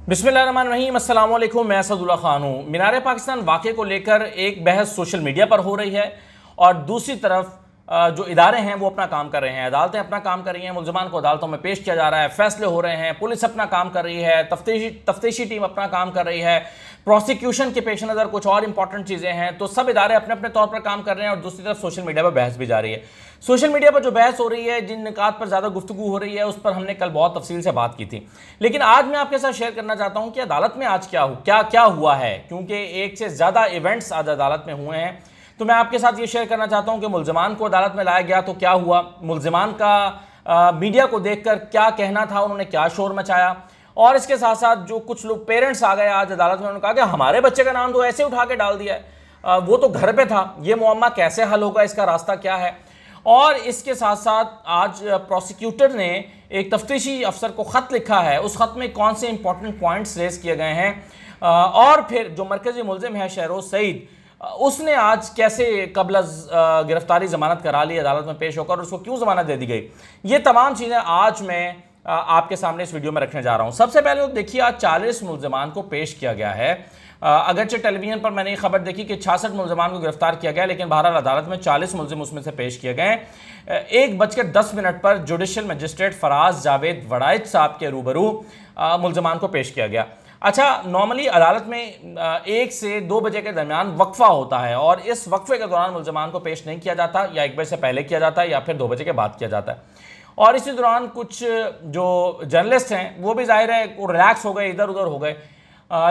बिस्मिल्लाहिर्रहमानिर्रहीम, अस्सलाम वालेकुम। मैं असदुल्ला खान हूँ। मीनार पाकिस्तान वाक़े को लेकर एक बहस सोशल मीडिया पर हो रही है और दूसरी तरफ जो इदारे हैं वो अपना काम कर रहे हैं, अदालतें अपना काम कर रही हैं, मुल्ज़िमान को अदालतों में पेश किया जा रहा है, फैसले हो रहे हैं, पुलिस अपना काम कर रही है, तफ्तीशी टीम अपना काम कर रही है, प्रोसिक्यूशन के पेश नज़र कुछ और इंपॉर्टेंट चीज़ें हैं। तो सब इदारे अपने अपने तौर पर काम कर रहे हैं और दूसरी तरफ सोशल मीडिया पर बहस भी जारी है। सोशल मीडिया पर जो बहस हो रही है, जिन निकात पर ज़्यादा गुफ्तगू हो रही है, उस पर हमने कल बहुत तफसील से बात की थी, लेकिन आज मैं आपके साथ शेयर करना चाहता हूँ कि अदालत में आज क्या हुआ है, क्योंकि एक से ज़्यादा इवेंट्स आज अदालत में हुए हैं। तो मैं आपके साथ ये शेयर करना चाहता हूँ कि मुल्ज़िमान को अदालत में लाया गया तो क्या हुआ, मुल्ज़िमान का मीडिया को देखकर क्या कहना था, उन्होंने क्या शोर मचाया, और इसके साथ साथ जो कुछ लोग पेरेंट्स आ गए आज अदालत में, उन्होंने कहा कि हमारे बच्चे का नाम तो ऐसे उठा के डाल दिया है, वो तो घर पे था, ये मुअम्मा कैसे हल होगा, इसका रास्ता क्या है। और इसके साथ साथ आज प्रोसिक्यूटर ने एक तफ्तीशी अफसर को ख़त लिखा है, उस ख़त में कौन से इंपॉर्टेंट पॉइंट्स रेज किए गए हैं, और फिर जो मरकज़ी मुल्ज़िम है शहरोज़ सईद, उसने आज कैसे कबल गिरफ्तारी ज़मानत करा ली अदालत में पेश होकर, उसको क्यों ज़मानत दे दी गई। ये तमाम चीज़ें आज मैं आपके सामने इस वीडियो में रखने जा रहा हूँ। सबसे पहले तो देखिए, आज 40 मुल्ज़िमान को पेश किया गया है। अगरचे टेलीविजन पर मैंने ये खबर देखी कि 66 मुल्ज़िमान को गिरफ्तार किया गया, लेकिन बहरहाल अदालत में 40 मुल्ज़िम उसमें से पेश किए गए। 1:10 पर जुडिशल मजिस्ट्रेट फराज जावेद वड़ाइच साहब के रूबरू मुल्ज़िमान को पेश किया गया। अच्छा, नॉर्मली अदालत में 1 से 2 बजे के दरमियान वक्फा होता है और इस वक्फे के दौरान मुल्ज़िमान को पेश नहीं किया जाता, या 1 बजे से पहले किया जाता है या फिर 2 बजे के बाद किया जाता है। और इसी दौरान कुछ जो जर्नलिस्ट हैं वो भी ज़ाहिर है वो रिलैक्स हो गए, इधर उधर हो गए,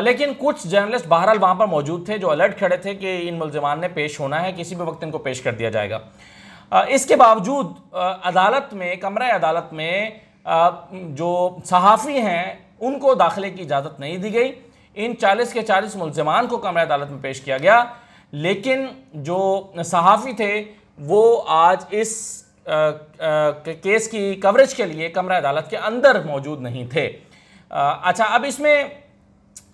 लेकिन कुछ जर्नलिस्ट बहरहाल वहाँ पर मौजूद थे जो अलर्ट खड़े थे कि इन मुल्ज़िमान ने पेश होना है, किसी भी वक्त इनको पेश कर दिया जाएगा। इसके बावजूद अदालत में, कमरा अदालत में जो सहाफ़ी हैं उनको दाखिले की इजाज़त नहीं दी गई। इन 40 के 40 मुल्ज़िमान को कमरा अदालत में पेश किया गया, लेकिन जो सहाफ़ी थे वो आज इस केस की कवरेज के लिए कमरा अदालत के अंदर मौजूद नहीं थे। अच्छा, अब इसमें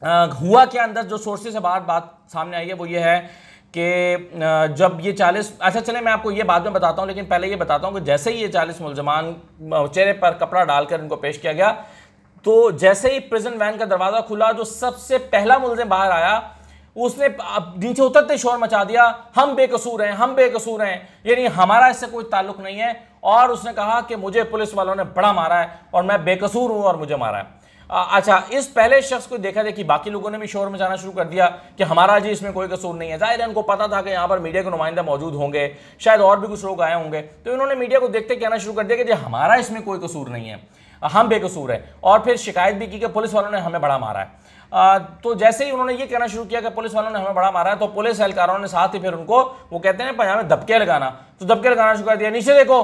हुआ क्या अंदर, जो सोर्सेज से बात सामने आई है वो ये है कि जब ये 40, अच्छा चले मैं आपको ये बाद में बताता हूँ, लेकिन पहले ये बताता हूँ कि जैसे ही ये 40 मुल्ज़िमान चेहरे पर कपड़ा डालकर इनको पेश किया गया, तो जैसे ही प्रिजन वैन का दरवाज़ा खुला, जो सबसे पहला मुल्ज़िम बाहर आया उसने नीचे उतरते शोर मचा दिया, हम बेकसूर हैं, हम बेकसूर हैं, यानी हमारा इससे कोई ताल्लुक नहीं है। और उसने कहा कि मुझे पुलिस वालों ने बड़ा मारा है और मैं बेकसूर हूं और मुझे मारा है। अच्छा, इस पहले शख्स को देखा देखी बाकी लोगों ने भी शोर मचाना शुरू कर दिया कि हमारा जी इसमें कोई कसूर नहीं है। जाहिर है इनको पता था कि यहाँ पर मीडिया के नुमाइंदे मौजूद होंगे, शायद और भी कुछ लोग आए होंगे, तो इन्होंने मीडिया को देखते कहना शुरू कर दिया कि जी हमारा इसमें कोई कसूर नहीं है, हम बेकसूर हैं। और फिर शिकायत भी की कि पुलिस वालों ने हमें बड़ा मारा है। तो जैसे ही उन्होंने ये कहना शुरू किया कि पुलिस वालों ने हमें बड़ा मारा है, तो पुलिस एहलकारों ने साथ ही फिर उनको, वो कहते हैं पंजाब में धक्के लगाना, तो धक्के लगाना शुरू कर दिया। नीचे देखो,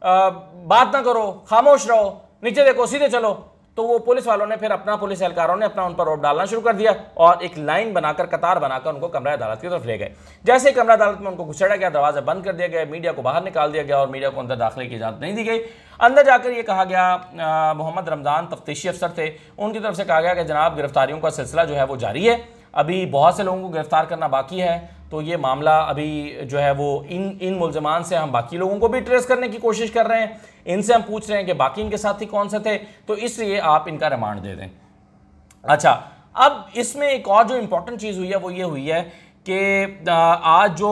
बात ना करो, खामोश रहो, नीचे देखो, सीधे चलो। तो वो पुलिस वालों ने फिर अपना, पुलिस एहलकारों ने अपना उन पर रोप डालना शुरू कर दिया और एक लाइन बनाकर, कतार बनाकर उनको कमरा अदालत की तरफ ले गए। जैसे ही कमरा अदालत में उनको घुसेड़ा गया, दरवाजा बंद कर दिया गया, मीडिया को बाहर निकाल दिया गया और मीडिया को अंदर दाखिले की इजाज़त नहीं दी गई। अंदर जाकर ये कहा गया, मोहम्मद रमज़ान तफ्तीशी अफसर थे, उनकी तरफ से कहा गया कि जनाब गिरफ्तारियों का सिलसिला जो है वो जारी है, अभी बहुत से लोगों को गिरफ्तार करना बाकी है, तो ये मामला अभी जो है वो इन मुल्ज़िमान से हम बाकी लोगों को भी ट्रेस करने की कोशिश कर रहे हैं, इनसे हम पूछ रहे हैं कि बाकी इनके साथी कौन से थे, तो इसलिए आप इनका रिमांड दे दें। अच्छा, अब इसमें एक और जो इम्पोर्टेंट चीज़ हुई है वो ये हुई है कि आज जो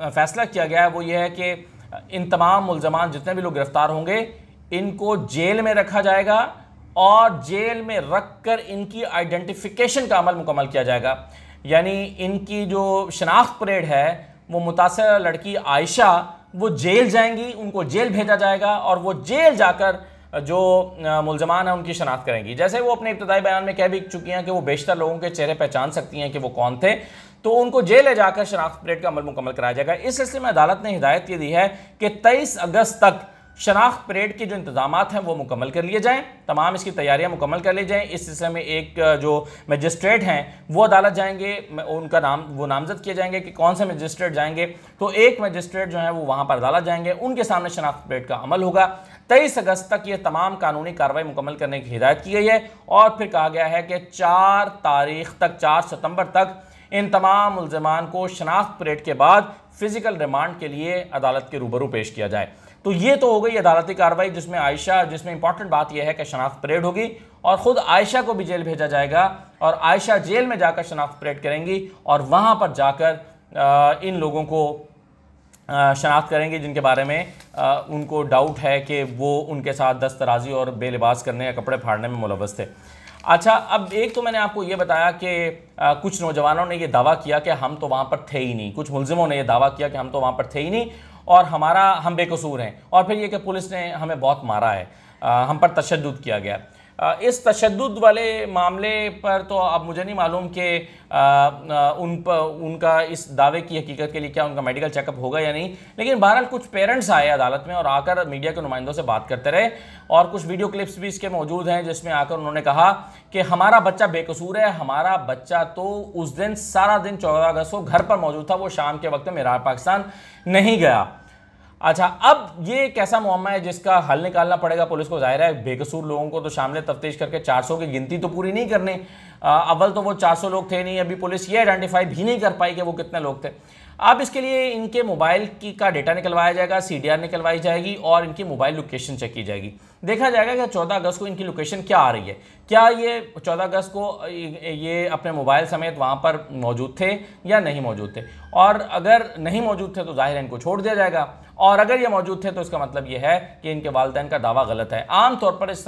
फैसला किया गया है वो ये है कि इन तमाम मुल्ज़िमान जितने भी लोग गिरफ्तार होंगे, इनको जेल में रखा जाएगा और जेल में रख कर इनकी आइडेंटिफिकेशन का अमल मुकम्मल किया जाएगा। यानी इनकी जो शनाख्त परेड है, वो मुतासरा लड़की आयशा, वो जेल जाएंगी, उनको जेल भेजा जाएगा और वो जेल जाकर जो मुल्ज़िमान हैं उनकी शनाख्त करेंगी। जैसे वो अपने इब्तदाई बयान में कह भी चुकी हैं कि वो बेशतर लोगों के चेहरे पहचान सकती हैं कि वो कौन थे, तो उनको जेल ले जाकर शनाख्त परेड का अमल मुकम्मल कराया जाएगा। इस सिलसिले में अदालत ने हिदायत ये दी है कि 23 अगस्त तक शनाख्त परेड के जो इंतजामात हैं वो मुकम्मल कर लिए जाएं, तमाम इसकी तैयारियां मुकम्मल कर ली जाएं। इस सिलसिले में एक जो मजिस्ट्रेट हैं वो अदालत जाएंगे, उनका नाम वो नामजद किए जाएंगे कि कौन से मजिस्ट्रेट जाएंगे, तो एक मजिस्ट्रेट जो है वो वहाँ पर अदालत जाएंगे, उनके सामने शनाख्त परेड का अमल होगा। 23 अगस्त तक ये तमाम कानूनी कार्रवाई मुकम्मल करने की हिदायत की गई है और फिर कहा गया है कि 4 तारीख तक, 4 सितंबर तक इन तमाम मुल्ज़िमान को शनाख्त परेड के बाद फिजिकल रिमांड के लिए अदालत के रूबरू पेश किया जाए। तो ये तो हो गई अदालती कार्रवाई जिसमें इंपॉर्टेंट बात यह है कि शनाख्त परेड होगी और खुद आयशा को भी जेल भेजा जाएगा और आयशा जेल में जाकर शनाख्त परेड करेंगी और वहां पर जाकर इन लोगों को शनाख्त करेंगे जिनके बारे में उनको डाउट है कि वो उनके साथ दस्तराजी और बेलिबास करने या कपड़े फाड़ने में मुलव्वस थे। अच्छा, अब एक तो मैंने आपको ये बताया कि कुछ नौजवानों ने ये दावा किया कि हम तो वहाँ पर थे ही नहीं, कुछ मुलजिमों ने ये दावा किया कि हम तो वहाँ पर थे ही नहीं और हम बेकसूर हैं, और फिर ये कि पुलिस ने हमें बहुत मारा है, हम पर तशद्दुद किया गया। इस तशद्दुद वाले मामले पर तो अब मुझे नहीं मालूम कि उनका इस दावे की हकीकत के लिए क्या उनका मेडिकल चेकअप होगा या नहीं, लेकिन बहरहाल कुछ पेरेंट्स आए अदालत में और आकर मीडिया के नुमाइंदों से बात करते रहे और कुछ वीडियो क्लिप्स भी इसके मौजूद हैं जिसमें आकर उन्होंने कहा कि हमारा बच्चा बेकसूर है, हमारा बच्चा तो उस दिन सारा दिन 14 अगस्त को घर पर मौजूद था, वो शाम के वक्त में मीरार पाकिस्तान नहीं गया। अच्छा, अब ये कैसा मुअम्मा है जिसका हल निकालना पड़ेगा पुलिस को। जाहिर है बेकसूर लोगों को तो शामिल तफ्तीश करके 400 की गिनती तो पूरी नहीं करनी, अव्वल तो वो 400 लोग थे नहीं, अभी पुलिस ये आइडेंटिफाई भी नहीं कर पाई कि वो कितने लोग थे। अब इसके लिए इनके मोबाइल का डेटा निकलवाया जाएगा, CDR निकलवाई जाएगी और इनकी मोबाइल लोकेशन चेक की जाएगी। देखा जाएगा कि 14 अगस्त को इनकी लोकेशन क्या आ रही है, क्या ये 14 अगस्त को ये अपने मोबाइल समेत वहाँ पर मौजूद थे या नहीं मौजूद थे, और अगर नहीं मौजूद थे तो जाहिर है इनको छोड़ दिया जाएगा, और अगर ये मौजूद थे तो इसका मतलब ये है कि इनके वालिदैन का दावा गलत है। आमतौर पर इस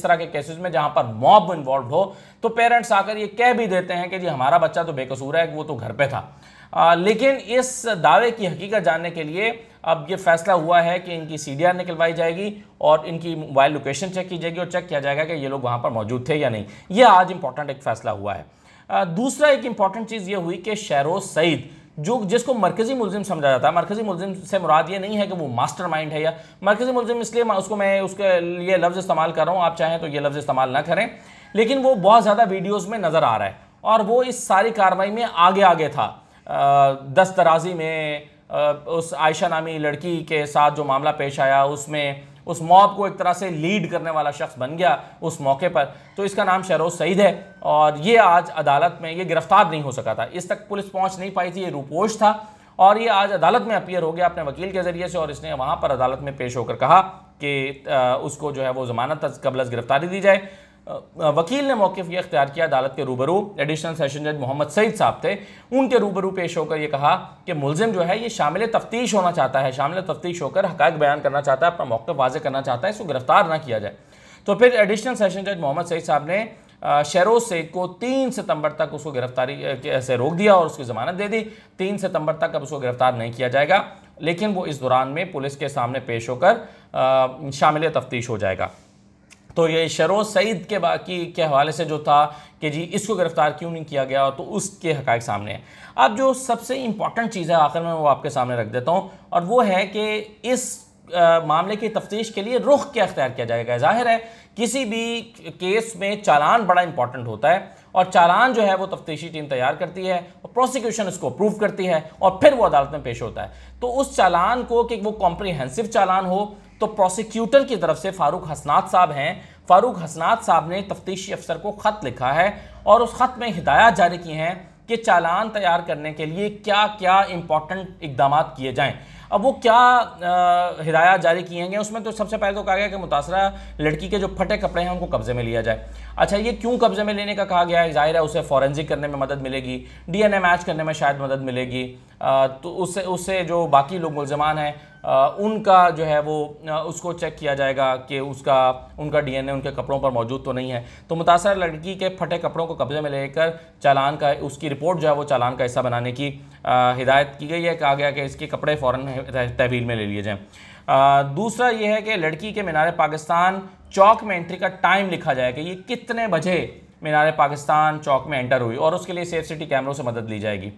तरह के केसेस में जहाँ पर मॉब इन्वॉल्व हो तो पेरेंट्स आकर ये कह भी देते हैं कि जी हमारा बच्चा तो बेकसूर है, वो तो घर पे था। लेकिन इस दावे की हकीकत जानने के लिए अब ये फैसला हुआ है कि इनकी CDR निकलवाई जाएगी और इनकी मोबाइल लोकेशन चेक की जाएगी और चेक किया जाएगा कि ये लोग वहाँ पर मौजूद थे या नहीं। यह आज इंपॉर्टेंट एक फैसला हुआ है। दूसरा एक इंपॉर्टेंट चीज़ ये हुई कि शहरोज सईद जिसको मरकजी मुलजिम समझा जाता है, मरकजी मुलजिम से मुराद ये नहीं है कि वो मास्टरमाइंड है, या मरकजी मुलजिम इसलिए मैं उसके लिए लफ्ज़ इस्तेमाल कर रहा हूँ, आप चाहें तो ये लफ्ज़ इस्तेमाल ना करें, लेकिन वो बहुत ज़्यादा वीडियोज़ में नज़र आ रहा है और वो इस सारी कार्रवाई में आगे था। दस्तराजी में उस आयशा नामी लड़की के साथ जो मामला पेश आया उसमें उस मॉब को एक तरह से लीड करने वाला शख्स बन गया उस मौके पर, तो इसका नाम शहरोज सईद है और ये आज अदालत में ये गिरफ्तार नहीं हो सका था, इस तक पुलिस पहुंच नहीं पाई थी, ये रूपोश था और ये आज अदालत में अपीयर हो गया अपने वकील के जरिए से और इसने वहाँ पर अदालत में पेश होकर कहा कि उसको जो है वो ज़मानत कबल गिरफ्तारी दी जाए। वकील ने मौक़िफ़ ये इख्तियार किया अदालत के रूबरू, एडिशनल सेशन जज मोहम्मद सईद साहब थे, उनके रूबरू पेश होकर ये कहा कि मुलजिम जो है ये शामिल तफ्तीश होना चाहता है, शामिल तफ्तीश होकर हक़ाइक़ बयान करना चाहता है, अपना मौक़िफ़ वाज़े करना चाहता है, इसको गिरफ्तार ना किया जाए। तो फिर एडिशनल सेशन जज मोहम्मद सईद साहब ने शहरोज सईद को 3 सितंबर तक उसको गिरफ्तारी से रोक दिया और उसकी ज़मानत दे दी। 3 सितंबर तक अब उसको गिरफ्तार नहीं किया जाएगा, लेकिन वो इस दौरान में पुलिस के सामने पेश होकर शामिल तफ्तीश हो जाएगा। तो ये शहरोज सईद के बाकी के हवाले से जो था कि जी इसको गिरफ्तार क्यों नहीं किया गया, तो उसके हक़ाइक़ सामने है। अब जो सबसे इम्पॉर्टेंट चीज़ है आखिर में वो आपके सामने रख देता हूँ, और वो है कि इस मामले की तफ्तीश के लिए रुख क्या अख्तियार किया जाएगा। जाहिर है किसी भी केस में चालान बड़ा इंपॉर्टेंट होता है और चालान जो है वो तफ्तीशी टीम तैयार करती है और प्रोसिक्यूशन इसको अप्रूव करती है और फिर वो अदालत में पेश होता है। तो उस चालान को कि वो कॉम्प्रिहेंसिव चालान हो, तो प्रोसिक्यूटर की तरफ से फारूक हसनात साहब हैं, फारूक हसनात साहब ने तफ्तीशी अफसर को ख़त लिखा है और उस ख़त में हिदायत जारी की हैं कि चालान तैयार करने के लिए क्या क्या इंपॉर्टेंट इकदाम किए जाएं। अब वो क्या हिदायत जारी किए हैं, उसमें तो सबसे पहले तो कहा गया कि मुतासरा लड़की के जो फटे कपड़े हैं उनको कब्जे में लिया जाए। अच्छा, ये क्यों कब्जे में लेने का कहा गया है? जाहिर है उसे फॉरेंसिक करने में मदद मिलेगी, DNA मैच करने में शायद मदद मिलेगी, तो उससे जो बाकी लोग मुलजमान हैं उनका जो है वो उसको चेक किया जाएगा कि उनका DNA उनके कपड़ों पर मौजूद तो नहीं है। तो मुतासरा लड़की के फटे कपड़ों को कब्जे में लेकर चालान का उसकी रिपोर्ट जो है वो चालान का हिस्सा बनाने की हिदायत की गई है। कहा गया कि इसके कपड़े फ़ौरन तहवील में ले लिए जाएँ। दूसरा ये है कि लड़की के मीनार पाकिस्तान चौक में एंट्री का टाइम लिखा जाए कि ये कितने बजे मीनार पाकिस्तान चौक में एंटर हुई और उसके लिए सेफ सिटी कैमरों से मदद ली जाएगी।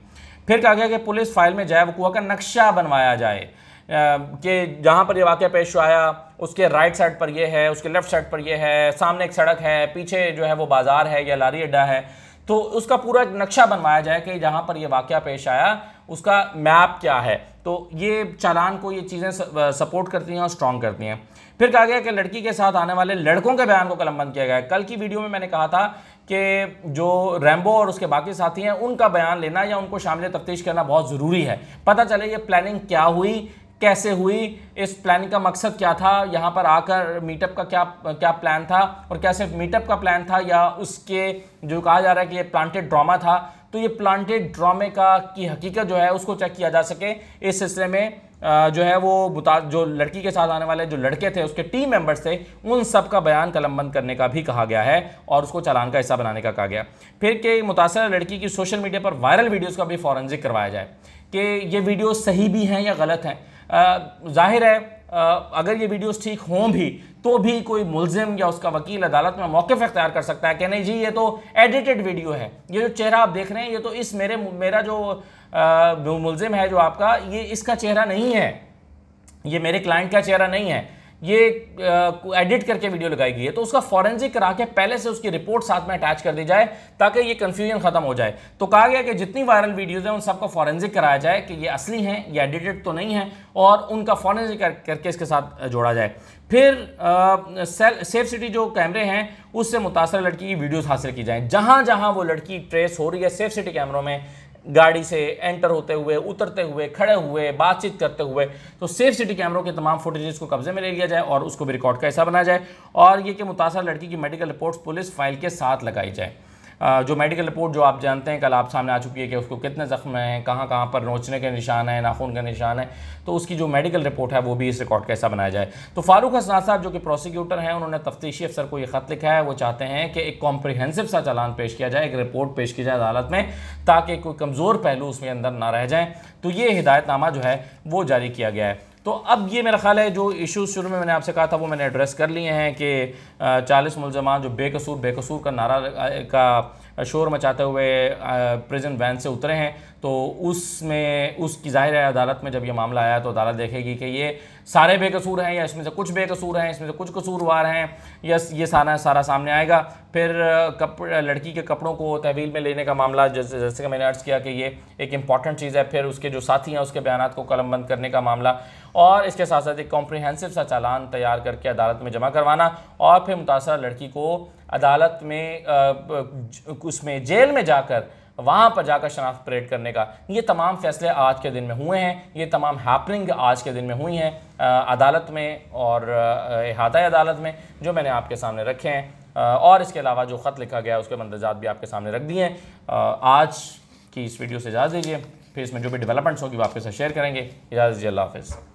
फिर कहा गया कि पुलिस फाइल में जाए वक़ुआ का नक्शा बनवाया जाए कि जहाँ पर ये वाक़या पेश आया उसके राइट साइड पर ये है, उसके लेफ़्ट साइड पर ये है, सामने एक सड़क है, पीछे जो है वो बाज़ार है या लारी अड्डा है, तो उसका पूरा एक नक्शा बनवाया जाए कि जहाँ पर ये वाक़या पेश आया उसका मैप क्या है। तो ये चालान को ये चीज़ें सपोर्ट करती हैं और स्ट्रॉन्ग करती हैं। फिर कहा गया कि लड़की के साथ आने वाले लड़कों के बयान को कलमबंद किया गया है। कल की वीडियो में मैंने कहा था कि जो रैम्बो और उसके बाकी साथी हैं उनका बयान लेना या उनको शामिल तफ्तीश करना बहुत ज़रूरी है, पता चले ये प्लानिंग क्या हुई, कैसे हुई, इस प्लानिंग का मकसद क्या था, यहाँ पर आकर मीटअप का क्या प्लान था, और क्या सिर्फ मीटअप का प्लान था या उसके जो कहा जा रहा है कि ये प्लांटेड ड्रामा था, तो ये प्लांटेड ड्रामे की हकीकत जो है उसको चेक किया जा सके। इस सिलसिले में जो है वो जो लड़की के साथ आने वाले जो लड़के थे, उसके टीम मेंबर्स थे, उन सब का बयान कलमबंद करने का भी कहा गया है और उसको चालान का हिस्सा बनाने का कहा गया। फिर कि मुतासरा लड़की की सोशल मीडिया पर वायरल वीडियोस का भी फॉरेंसिक करवाया जाए कि ये वीडियोस सही भी हैं या गलत हैं। जाहिर है अगर ये वीडियोस ठीक हों भी तो भी कोई मुल्जिम या उसका वकील अदालत में मौक़िफ़ इख्तियार कर सकता है कि नहीं जी ये तो एडिटेड वीडियो है, ये जो चेहरा आप देख रहे हैं ये तो इस मेरा जो मुल्जिम है जो आपका, ये इसका चेहरा नहीं है, ये मेरे क्लाइंट का चेहरा नहीं है, ये एडिट करके वीडियो लगाई गई है। तो उसका फॉरेंसिक करा के पहले से उसकी रिपोर्ट साथ में अटैच कर दी जाए ताकि ये कंफ्यूजन खत्म हो जाए। तो कहा गया कि जितनी वायरल वीडियोस हैं उन सबका फॉरेंसिक कराया जाए कि ये असली हैं, ये एडिटेड तो नहीं है, और उनका फॉरेंसिक करके इसके साथ जोड़ा जाए। फिर सेफ सिटी जो कैमरे हैं उससे मुतासर लड़की की वीडियोस हासिल की जाएँ। जहाँ जहाँ वो लड़की ट्रेस हो रही है सेफ सिटी कैमरों में, गाड़ी से एंटर होते हुए, उतरते हुए, खड़े हुए, बातचीत करते हुए, तो सेफ सिटी कैमरों के तमाम फुटेजेस को कब्जे में ले लिया जाए और उसको भी रिकॉर्ड का हिस्सा बनाया जाए। और ये कि मुतासर लड़की की मेडिकल रिपोर्ट्स पुलिस फाइल के साथ लगाई जाए। जो मेडिकल रिपोर्ट जो आप जानते हैं कल आप सामने आ चुकी है कि उसको कितने ज़ख्म हैं, कहाँ कहाँ पर नोचने के निशान हैं, नाखून का निशान है, तो उसकी जो मेडिकल रिपोर्ट है वो भी इस रिकॉर्ड का हिस्सा बनाया जाए। तो फारूक हसनान साहब जो कि प्रोसिक्यूटर हैं, उन्होंने तफ्तीशी अफसर को ये ख़त लिखा है। वो चाहते हैं कि एक कॉम्प्रिहेंसिव सा चालान पेश किया जाए, एक रिपोर्ट पेश की जाए अदालत में, ताकि कोई कमज़ोर पहलू उसमें अंदर ना रह जाए। तो ये हिदायतनामा जो है वो जारी किया गया है। तो अब ये मेरा ख्याल है जो इश्यूज़ शुरू में मैंने आपसे कहा था वो मैंने एड्रेस कर लिए हैं कि 40 मुल्ज़मान जो बेकसूर का नारा का शोर मचाते हुए प्रिजन वैन से उतरे हैं, तो उसमें उसकी ज़ाहिर है अदालत में जब ये मामला आया तो अदालत देखेगी कि ये सारे बेकसूर हैं या इसमें से कुछ बेकसूर हैं, इसमें से कुछ कसूरवार हैं, या ये सारा सामने आएगा। फिर लड़की के कपड़ों को तहवील में लेने का मामला, जैसे कि मैंने अर्ज़ किया कि ये एक इंपॉर्टेंट चीज़ है। फिर उसके जो साथी हैं उसके बयानात को कलमबंद करने का मामला, और इसके साथ साथ एक कॉम्प्रिहेंसिव सा चालान तैयार करके अदालत में जमा करवाना, और फिर मुतासर लड़की को अदालत में उसमें जेल में जाकर वहाँ पर जाकर शनाख्त परेड करने का, ये तमाम फैसले आज के दिन में हुए हैं। ये तमाम हैपनिंग आज के दिन में हुई हैं अदालत में और इहाता अदालत में, जो मैंने आपके सामने रखे हैं। और इसके अलावा जो ख़त लिखा गया उसके मंदरजात भी आपके सामने रख दिए हैं। आज की इस वीडियो से इजाज़त दीजिए, फिर इसमें जो भी डेवलपमेंट्स होगी वो आपके साथ शेयर करेंगे। इजाज़त दीजिए, अल्लाह हाफ़िज़।